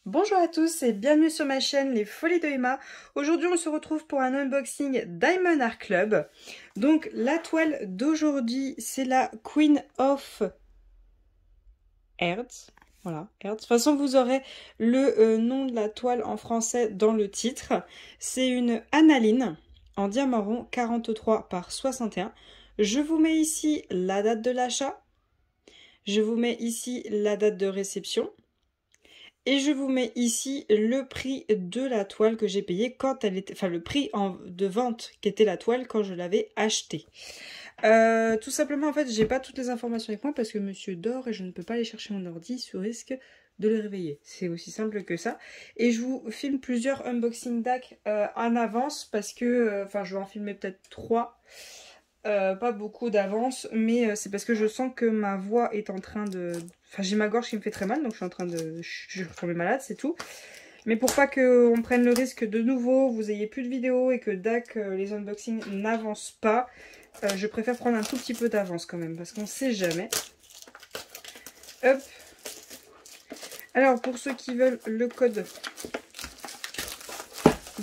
Bonjour à tous et bienvenue sur ma chaîne Les Folies de Emma. Aujourd'hui on se retrouve pour un unboxing Diamond Art Club. Donc la toile d'aujourd'hui c'est la Queen of Hearts. Voilà, Hearts. De toute façon vous aurez le nom de la toile en français dans le titre. C'est une analine en diamant rond 43 par 61. Je vous mets ici la date de l'achat. Je vous mets ici la date de réception. Et je vous mets ici le prix de la toile que j'ai payé quand elle était... Enfin, le prix de vente qu'était la toile quand je l'avais achetée. Tout simplement, en fait, j'ai pas toutes les informations avec moi parce que monsieur dort et je ne peux pas aller chercher mon ordi sous risque de le réveiller. C'est aussi simple que ça. Et je vous filme plusieurs unboxing DAC en avance parce que... Enfin, je vais en filmer peut-être 3. Pas beaucoup d'avance, mais c'est parce que je sens que ma voix est en train de... Enfin, j'ai ma gorge qui me fait très mal, donc je suis en train de... Je suis retombée malade, c'est tout. Mais pour pas qu'on prenne le risque de nouveau, vous ayez plus de vidéos et que DAC, les unboxings n'avancent pas, je préfère prendre un tout petit peu d'avance quand même, parce qu'on sait jamais. Hop. Alors, pour ceux qui veulent le code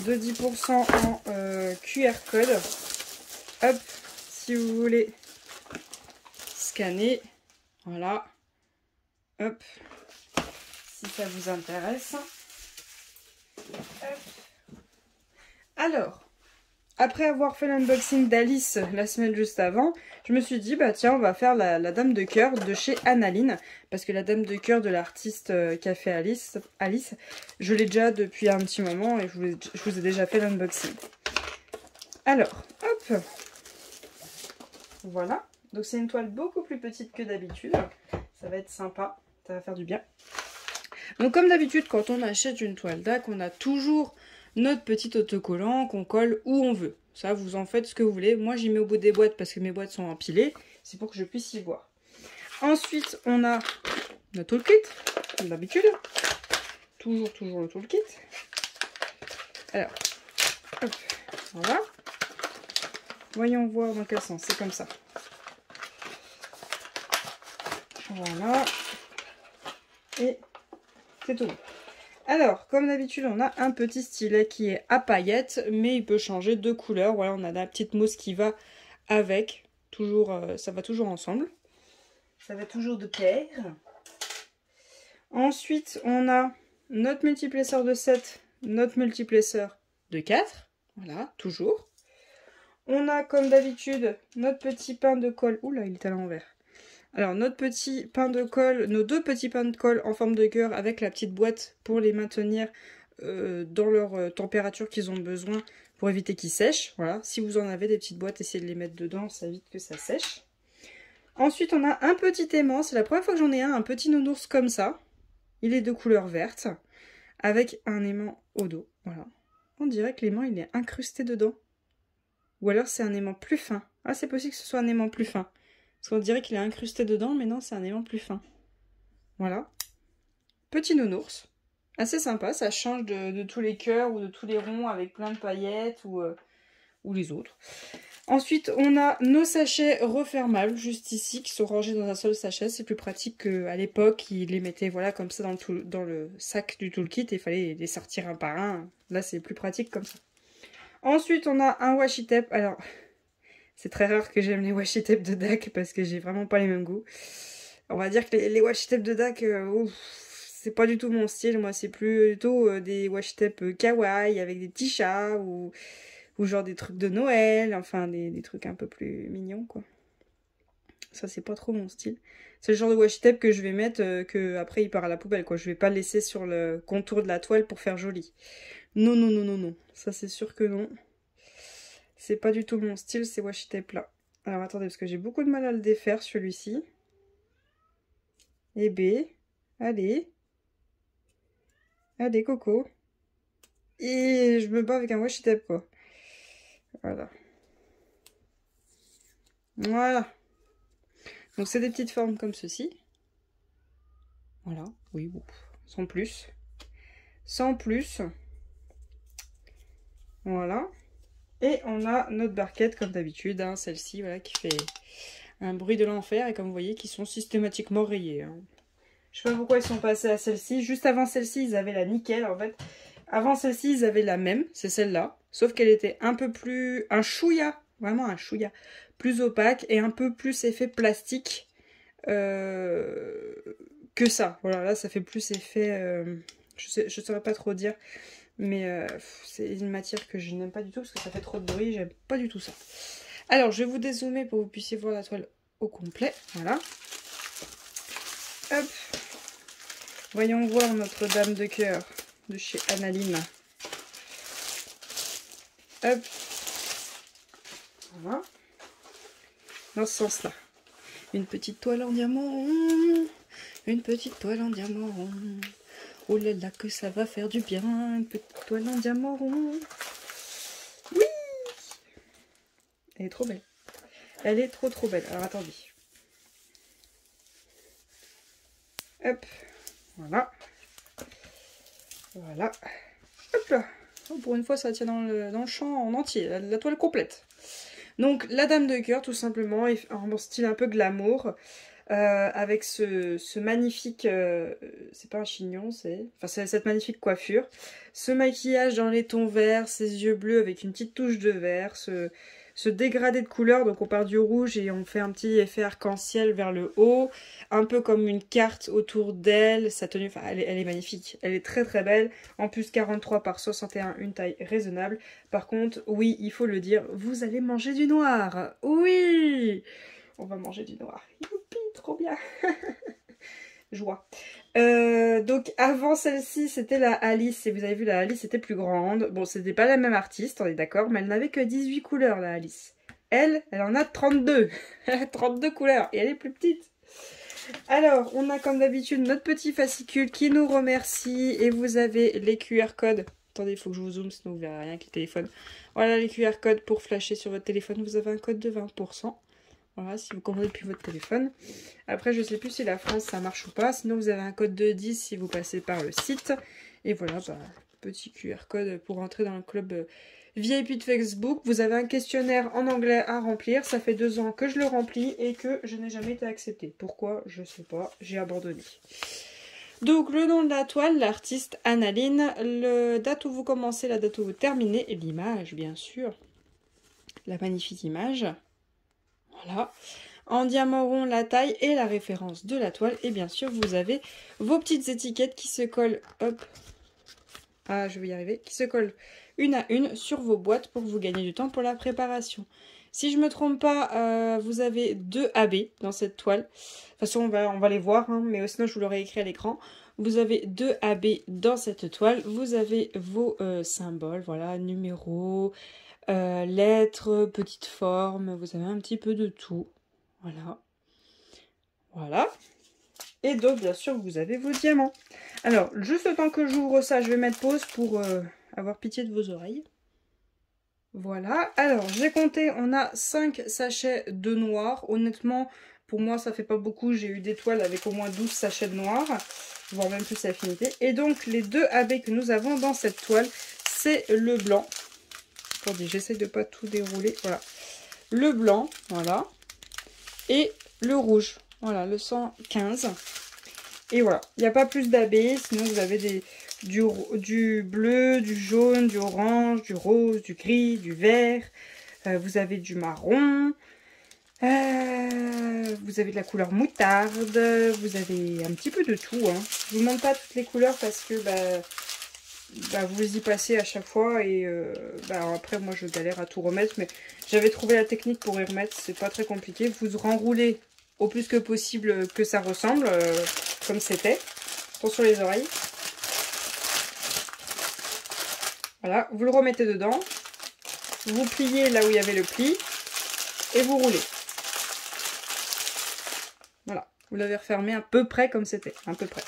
de 10% en QR code, hop. Si vous voulez scanner, voilà, hop, si ça vous intéresse. Hop. Alors, après avoir fait l'unboxing d'Alice la semaine juste avant, je me suis dit, bah tiens, on va faire la Dame de cœur de chez Analine, parce que la Dame de cœur de l'artiste qui a fait Alice, je l'ai déjà depuis un petit moment et je vous ai déjà fait l'unboxing. Alors, hop. Voilà, donc c'est une toile beaucoup plus petite que d'habitude, ça va être sympa, ça va faire du bien. Donc comme d'habitude quand on achète une toile DAC, on a toujours notre petit autocollant qu'on colle où on veut. Ça vous en faites ce que vous voulez, moi j'y mets au bout des boîtes parce que mes boîtes sont empilées, c'est pour que je puisse y voir. Ensuite on a notre toolkit, comme d'habitude, toujours le toolkit. Alors, hop, voilà. Voyons voir dans quel sens, c'est comme ça. Voilà. Et c'est tout bon. Alors, comme d'habitude, on a un petit stylet qui est à paillettes, mais il peut changer de couleur. Voilà, on a la petite mousse qui va avec. Toujours, ça va toujours ensemble. Ça va toujours de pair. Ensuite, on a notre multiplaceur de 7, notre multiplaceur de 4. Voilà, toujours. On a, comme d'habitude, notre petit pain de colle. Oula, il est à l'envers. Alors, notre petit pain de colle, nos deux petits pains de colle en forme de cœur avec la petite boîte pour les maintenir dans leur température qu'ils ont besoin pour éviter qu'ils sèchent. Voilà, si vous en avez des petites boîtes, essayez de les mettre dedans, ça évite que ça sèche. Ensuite, on a un petit aimant. C'est la première fois que j'en ai un petit nounours comme ça. Il est de couleur verte avec un aimant au dos. Voilà. On dirait que l'aimant, il est incrusté dedans. Ou alors c'est un aimant plus fin. Ah, c'est possible que ce soit un aimant plus fin. Parce qu'on dirait qu'il est incrusté dedans, mais non, c'est un aimant plus fin. Voilà. Petit nounours. Assez sympa, ça change de tous les cœurs ou de tous les ronds avec plein de paillettes ou les autres. Ensuite, on a nos sachets refermables, juste ici, qui sont rangés dans un seul sachet. C'est plus pratique qu'à l'époque, ils les mettaient voilà, comme ça dans le sac du toolkit et il fallait les sortir un par un. Là, c'est plus pratique comme ça. Ensuite, on a un washi tape. Alors, c'est très rare que j'aime les washi tape de DAC parce que j'ai vraiment pas les mêmes goûts. On va dire que les washi tape de DAC, c'est pas du tout mon style. Moi, c'est plutôt des washi tape kawaii avec des petits chats ou genre des trucs de Noël. Enfin, des trucs un peu plus mignons, quoi. Ça, c'est pas trop mon style. C'est le genre de washi tape que je vais mettre, que après il part à la poubelle, quoi. Je vais pas le laisser sur le contour de la toile pour faire joli. Non, non, non, non, non. Ça, c'est sûr que non. C'est pas du tout mon style, ces washi tape là. Alors, attendez, parce que j'ai beaucoup de mal à le défaire, celui-ci. Et B. Allez. Allez, Coco. Et je me bats avec un washi tape, quoi. Voilà. Voilà. Donc, c'est des petites formes comme ceci. Voilà. Oui, bon. Sans plus. Sans plus. Voilà. Et on a notre barquette, comme d'habitude, hein, celle-ci, voilà, qui fait un bruit de l'enfer. Et comme vous voyez, qui sont systématiquement rayées. Hein. Je sais pas pourquoi ils sont passés à celle-ci. Juste avant celle-ci, ils avaient la nickel en fait. Avant celle-ci, ils avaient la même, c'est celle-là. Sauf qu'elle était un peu plus... un chouïa, vraiment un chouïa. Plus opaque et un peu plus effet plastique que ça. Voilà, là ça fait plus effet... je saurais pas trop dire. Mais c'est une matière que je n'aime pas du tout parce que ça fait trop de bruit. J'aime pas du tout ça. Alors, je vais vous dézoomer pour que vous puissiez voir la toile au complet. Voilà. Hop. Voyons voir notre dame de cœur de chez Analine. Hop. Voilà. Dans ce sens-là. Une petite toile en diamant rond. Une petite toile en diamant rond. Oh là là, que ça va faire du bien. Une petite toile en diamant rond. Oui! Elle est trop belle. Elle est trop belle. Alors attendez. Hop. Voilà. Voilà. Hop là. Oh, pour une fois, ça tient dans le champ en entier. La toile complète. Donc, la dame de cœur, tout simplement, en style un peu glamour. Avec ce magnifique... c'est pas un chignon, c'est... Enfin, c'est cette magnifique coiffure. Ce maquillage dans les tons verts, ses yeux bleus avec une petite touche de vert. Ce dégradé de couleur, donc on part du rouge et on fait un petit effet arc-en-ciel vers le haut. Un peu comme une carte autour d'elle. Sa tenue, enfin, elle est magnifique. Elle est très belle. En plus, 43 par 61, une taille raisonnable. Par contre, oui, il faut le dire, vous allez manger du noir. Oui! On va manger du noir. Youpi, trop bien. Joie. Donc avant celle-ci, c'était la Alice. Et vous avez vu, la Alice était plus grande. Bon, c'était pas la même artiste, on est d'accord. Mais elle n'avait que 18 couleurs, la Alice. Elle en a 32. Elle a 32 couleurs. Et elle est plus petite. Alors, on a comme d'habitude notre petit fascicule qui nous remercie. Et vous avez les QR codes. Attendez, il faut que je vous zoome, sinon vous verrez rien avec le téléphone. Voilà les QR codes pour flasher sur votre téléphone. Vous avez un code de 20%. Voilà, si vous commandez depuis votre téléphone. Après, je ne sais plus si la France, ça marche ou pas. Sinon, vous avez un code de 10 si vous passez par le site. Et voilà, bah, petit QR code pour entrer dans le club VIP de Facebook. Vous avez un questionnaire en anglais à remplir. Ça fait 2 ans que je le remplis et que je n'ai jamais été acceptée. Pourquoi? Je ne sais pas. J'ai abandonné. Donc, le nom de la toile, l'artiste Analine. La date où vous commencez, la date où vous terminez. Et l'image, bien sûr. La magnifique image. Voilà, en diamant rond la taille et la référence de la toile. Et bien sûr, vous avez vos petites étiquettes qui se collent, hop, ah je vais y arriver, qui se collent une à une sur vos boîtes pour vous gagner du temps pour la préparation. Si je ne me trompe pas, vous avez 2 AB dans cette toile. De toute façon, on va les voir, hein, mais sinon je vous l'aurai écrit à l'écran. Vous avez 2 AB dans cette toile. Vous avez vos symboles, voilà, numéros, lettres, petites formes, vous avez un petit peu de tout. Voilà. Voilà. Et donc, bien sûr, vous avez vos diamants. Alors, juste le temps que j'ouvre ça, je vais mettre pause pour avoir pitié de vos oreilles. Voilà. Alors, j'ai compté, on a 5 sachets de noir. Honnêtement, pour moi, ça fait pas beaucoup. J'ai eu des toiles avec au moins 12 sachets de noir, voire même plus affinité. Et donc, les 2 AB que nous avons dans cette toile, c'est le blanc. Attendez, j'essaye de pas tout dérouler. Voilà. Le blanc, voilà. Et le rouge. Voilà, le 115. Et voilà. Il n'y a pas plus d'AB. Sinon, vous avez du bleu, du jaune, du orange, du rose, du gris, du vert. Vous avez du marron. Vous avez de la couleur moutarde. Vous avez un petit peu de tout. Hein. Je vous montre pas toutes les couleurs parce que... vous y passez à chaque fois et après moi je galère à tout remettre, mais j'avais trouvé la technique pour y remettre, c'est pas très compliqué. Vous renroulez au plus que possible que ça ressemble comme c'était. Attention les oreilles. Voilà, vous le remettez dedans, vous pliez là où il y avait le pli et vous roulez. Voilà, vous l'avez refermé à peu près comme c'était, à peu près.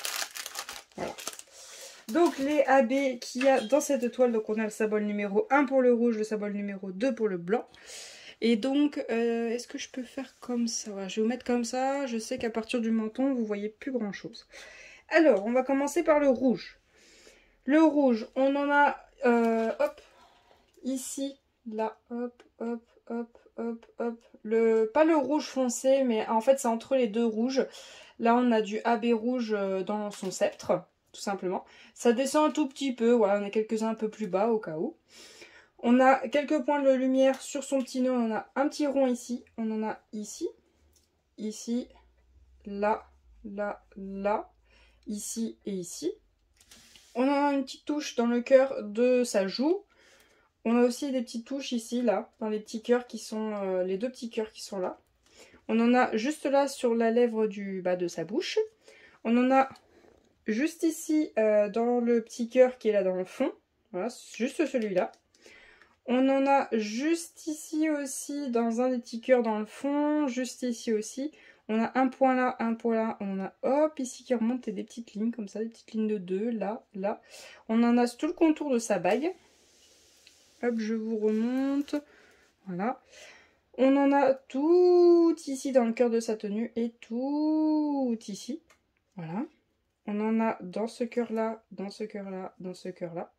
Voilà. Donc les AB qu'il y a dans cette toile, donc on a le symbole numéro 1 pour le rouge, le symbole numéro 2 pour le blanc. Et donc, est-ce que je peux faire comme ça? Voilà, je vais vous mettre comme ça, je sais qu'à partir du menton, vous voyez plus grand chose. Alors, on va commencer par le rouge. Le rouge, on en a, hop, ici, là, hop, hop, hop, hop, hop. Pas le rouge foncé, mais en fait c'est entre les deux rouges. Là on a du AB rouge dans son sceptre, tout simplement. Ça descend un tout petit peu, voilà, on a quelques-uns un peu plus bas au cas où. On a quelques points de lumière sur son petit nœud, on en a un petit rond ici, on en a ici, ici, là, là, là, ici et ici. On a une petite touche dans le cœur de sa joue. On a aussi des petites touches ici, là, dans les petits cœurs qui sont, les deux petits cœurs qui sont là. On en a juste là sur la lèvre du bas de sa bouche. On en a juste ici dans le petit cœur qui est là dans le fond. Voilà, juste celui-là. On en a juste ici aussi dans un des petits cœurs dans le fond. Juste ici aussi. On a un point là, un point là. On a hop ici qui remonte et des petites lignes comme ça. Des petites lignes de 2 là, là. On en a tout le contour de sa bague. Hop, je vous remonte. Voilà. On en a tout ici dans le cœur de sa tenue et tout ici. Voilà. On en a dans ce cœur-là, dans ce cœur-là, dans ce cœur-là.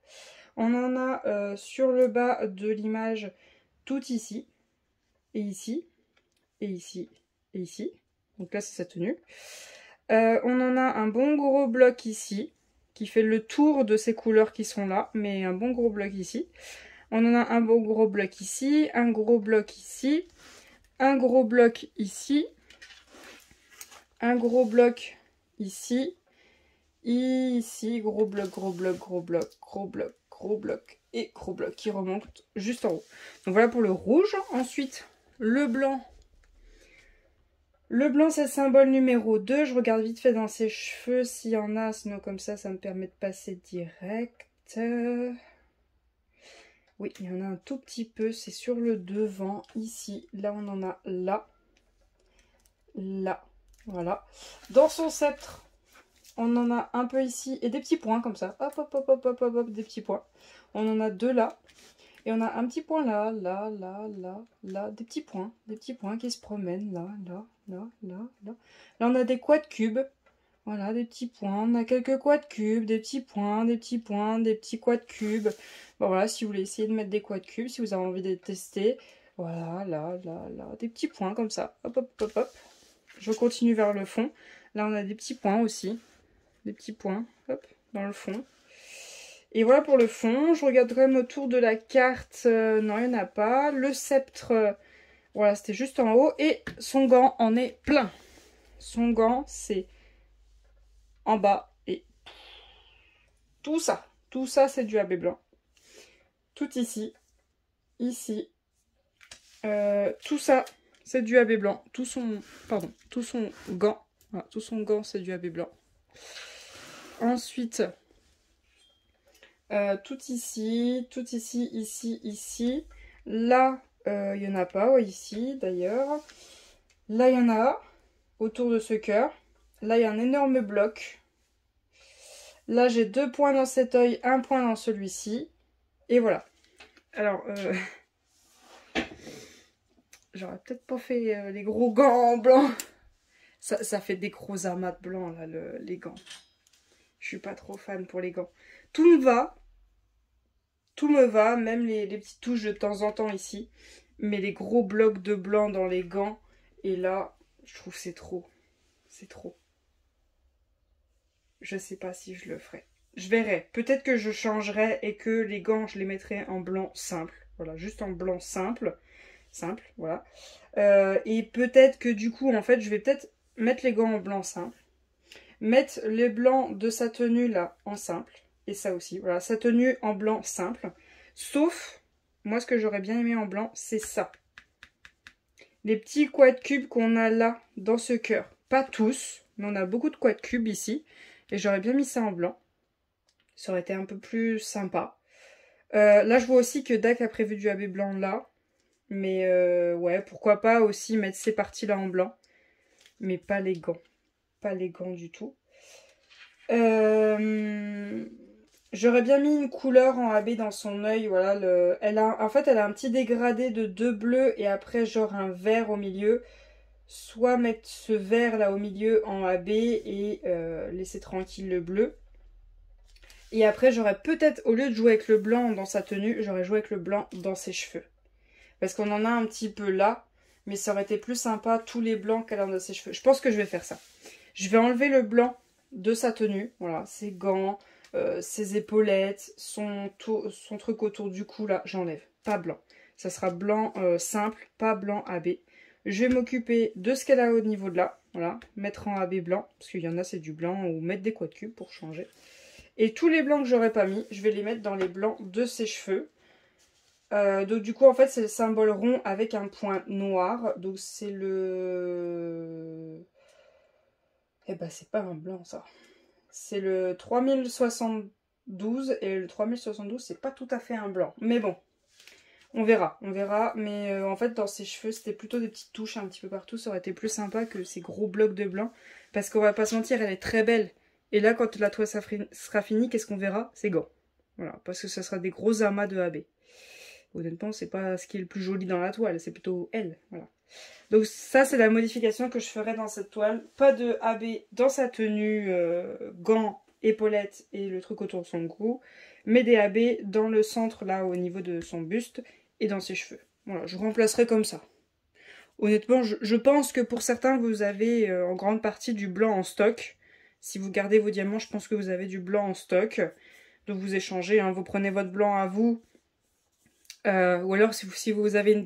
On en a sur le bas de l'image tout ici. Et ici. Et ici. Et ici. Donc là, c'est sa tenue. On en a un bon gros bloc ici. Qui fait le tour de ces couleurs qui sont là. Mais un bon gros bloc ici. On en a un bon gros bloc ici, un gros bloc ici, un gros bloc ici, un gros bloc ici, ici, gros bloc, gros bloc, gros bloc, gros bloc, gros bloc et gros bloc qui remonte juste en haut. Donc voilà pour le rouge. Ensuite, le blanc. Le blanc, c'est le symbole numéro 2. Je regarde vite fait dans ses cheveux s'il y en a, sinon comme ça me permet de passer direct. Oui, il y en a un tout petit peu, c'est sur le devant, ici. Là, on en a là. Là. Voilà. Dans son sceptre, on en a un peu ici. Et des petits points comme ça. Hop, hop, hop, hop, hop, hop, hop, des petits points. On en a 2 là. Et on a un petit point là, là, là, là, là. Des petits points qui se promènent là, là, là, là, là. Là, on a des quads cubes. Voilà, des petits points. On a quelques quads cubes, des petits points, des petits points, des petits quads cubes. Bon, voilà, si vous voulez essayer de mettre des quads cubes, si vous avez envie de les tester. Voilà, là, là, là. Des petits points comme ça. Hop, hop, hop, hop. Je continue vers le fond. Là, on a des petits points aussi. Des petits points, hop, dans le fond. Et voilà pour le fond. Je regarde quand même autour de la carte. Non, il n'y en a pas. Le sceptre, voilà, c'était juste en haut. Et son gant en est plein. Son gant, c'est en bas et tout ça c'est du AB blanc. Tout ici, ici, tout ça c'est du AB blanc. Tout son gant, voilà, tout son gant c'est du AB blanc. Ensuite, tout ici, ici, ici. Là, il n'y en a pas, ouais, ici d'ailleurs. Là, il y en a autour de ce cœur. Là, il y a un énorme bloc. Là, j'ai 2 points dans cet œil, 1 point dans celui-ci. Et voilà. Alors, j'aurais peut-être pas fait les gros gants en blanc. Ça fait des gros amas de blanc, là, les gants. Je suis pas trop fan pour les gants. Tout me va. Tout me va, même les petites touches de temps en temps ici. Mais les gros blocs de blanc dans les gants, et là, je trouve que c'est trop. C'est trop. Je sais pas si je le ferai. Je verrai. Peut-être que je changerai et que les gants, je les mettrai en blanc simple. Voilà, juste en blanc simple. Simple, voilà. Et peut-être que du coup, en fait, je vais peut-être mettre les gants en blanc simple. Mettre les blancs de sa tenue là en simple. Et ça aussi, voilà, sa tenue en blanc simple. Sauf, moi ce que j'aurais bien aimé en blanc, c'est ça. Les petits quad cubes qu'on a là, dans ce cœur. Pas tous, mais on a beaucoup de quad cubes ici. Et j'aurais bien mis ça en blanc. Ça aurait été un peu plus sympa. Là, je vois aussi que Dak a prévu du AB blanc là. Mais ouais, pourquoi pas aussi mettre ces parties-là en blanc. Mais pas les gants. Pas les gants du tout. J'aurais bien mis une couleur en AB dans son œil. Voilà, en fait, elle a un petit dégradé de 2 bleus et après, genre un vert au milieu. Soit mettre ce vert là au milieu en AB et laisser tranquille le bleu. Et après, j'aurais peut-être, au lieu de jouer avec le blanc dans sa tenue, j'aurais joué avec le blanc dans ses cheveux. Parce qu'on en a un petit peu là. Mais ça aurait été plus sympa, tous les blancs qu'elle a dans ses cheveux. Je pense que je vais faire ça. Je vais enlever le blanc de sa tenue. Voilà, ses gants, ses épaulettes, son truc autour du cou, là, j'enlève. Pas blanc. Ça sera blanc simple, pas blanc AB. Je vais m'occuper de ce qu'elle a au niveau de là. Voilà, mettre en AB blanc. Parce qu'il y en a, c'est du blanc. Ou mettre des quad cubes pour changer. Et tous les blancs que j'aurais pas mis, je vais les mettre dans les blancs de ses cheveux. Donc du coup, en fait, c'est le symbole rond avec un point noir. Donc c'est le... Eh ben, c'est pas un blanc, ça. C'est le 3072. Et le 3072, c'est pas tout à fait un blanc. Mais bon. On verra, on verra, mais en fait dans ses cheveux c'était plutôt des petites touches un petit peu partout, ça aurait été plus sympa que ces gros blocs de blanc, parce qu'on va pas se mentir, elle est très belle, et là quand la toile sera finie, qu'est-ce qu'on verra? Ses gants, voilà, parce que ça sera des gros amas de AB. Honnêtement c'est pas ce qui est le plus joli dans la toile, c'est plutôt elle, voilà. Donc ça c'est la modification que je ferai dans cette toile, pas de AB dans sa tenue, gants, épaulettes et le truc autour de son cou, mais des AB dans le centre là au niveau de son buste et dans ses cheveux. Voilà, je remplacerai comme ça. Honnêtement, je pense que pour certains, vous avez en grande partie du blanc en stock. Si vous gardez vos diamants, je pense que vous avez du blanc en stock. Donc vous échangez, hein, vous prenez votre blanc à vous. Ou alors si vous avez une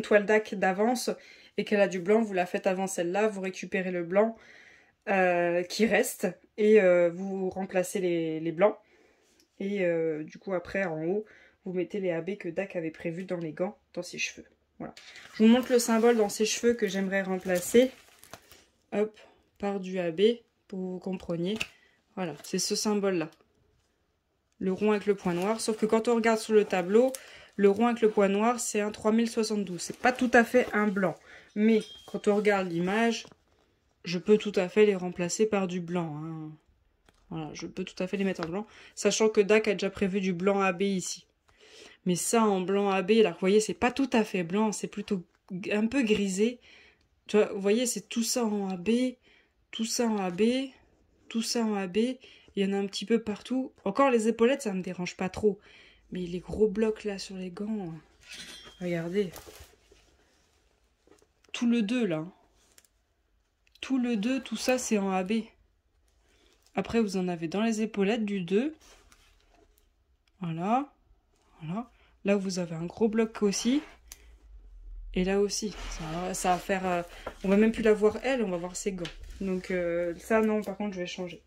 toile DAC d'avance et qu'elle a du blanc, vous la faites avant celle-là, vous récupérez le blanc qui reste et vous remplacez les blancs. Et du coup après en haut, vous mettez les AB que DAC avait prévu dans les gants, dans ses cheveux. Voilà. Je vous montre le symbole dans ses cheveux que j'aimerais remplacer. Hop, par du AB, pour que vous compreniez. Voilà, c'est ce symbole-là. Le rond avec le point noir. Sauf que quand on regarde sur le tableau, le rond avec le point noir, c'est un 3072. C'est pas tout à fait un blanc. Mais quand on regarde l'image, je peux tout à fait les remplacer par du blanc. Hein. Voilà, je peux tout à fait les mettre en blanc. Sachant que DAC a déjà prévu du blanc AB ici. Mais ça en blanc AB, là, vous voyez, c'est pas tout à fait blanc, c'est plutôt un peu grisé. Tu vois, vous voyez, c'est tout ça en AB, tout ça en AB, tout ça en AB. Il y en a un petit peu partout. Encore les épaulettes, ça me dérange pas trop. Mais les gros blocs là sur les gants, regardez. Tout le 2 là. Tout le 2, tout ça c'est en AB. Après vous en avez dans les épaulettes du 2. Voilà. Voilà. Là vous avez un gros bloc aussi. Et là aussi. Ça va faire... on va même plus la voir elle, on va voir ses gants. Donc ça non, par contre je vais changer.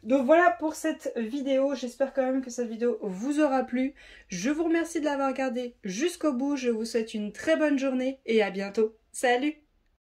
Donc voilà pour cette vidéo, j'espère quand même que cette vidéo vous aura plu. Je vous remercie de l'avoir regardée jusqu'au bout, je vous souhaite une très bonne journée et à bientôt. Salut!